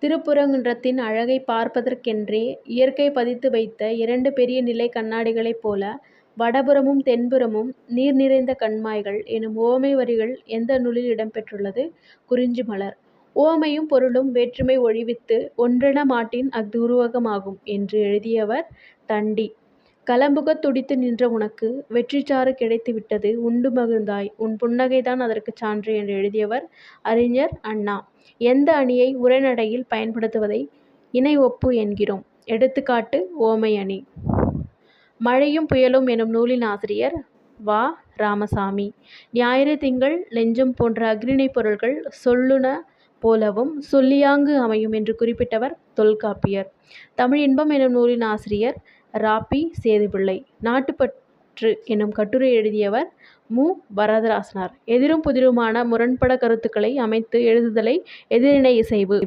திருப்பரங்குன்றத்தின் அழகைப் பார்ப்பதற்கென்றே இயற்கை பதித்து வைத்த 2 பெரிய நிலை கண்ணாடிகளைப் போல வடபுறமும் தென்புறமும் நீர் நிறைந்த கண்மாய்கள் எனும் உவமை வரிகள் எந்த நூலில் இடம்பெற்றுள்ளது? குறிஞ்சி மலர். உவமையும் பொருளும் வேற்றுமை ஒழிவித்து ஒன்றென மாட்டின் அஃது உருவகமாகும் என்று எழுதியவர் தண்டி. களம்புகத் துடித்து நின்ற உனக்கு வெற்றிச்சாறு கிடைத்து விட்டது உண்டு மகிழ்ந்தாய் உன் புன்னகைதான் அதற்குச் சான்று என்று எழுதியவர் அறிஞர் அண்ணா. எந்த அணியை உரைநடையில் பயன்படுத்துவதை இணை ஒப்பு என்கிறோம்? எடுத்துக்காட்டு: உவமை அணி. மழையும் புயலும் எனும் நூலின் ஆசிரியர் வ. ராமசாமி. ஞாயிறு திங்கள் நெஞ்சம் போன்ற அஃறிணைப் பொருள்கள் சொல்லுன போலவும் சொல்லியாங்கு அமையும் என்று குறிப்பிட்டவர் தொல்காப்பியர். தமிழ் இன்பம் எனும் நூலின் ஆசிரியர் ரா. பி. சேதுப்பிள்ளை. நாட்டுப்பற்று எனும் கட்டுரை எழுதியவர் மு. வரதராசனார். எதிரும் புதிருமான முரண்பட கருத்துக்களை அமைத்து எழுதுதலை எதிரிணை இசைவு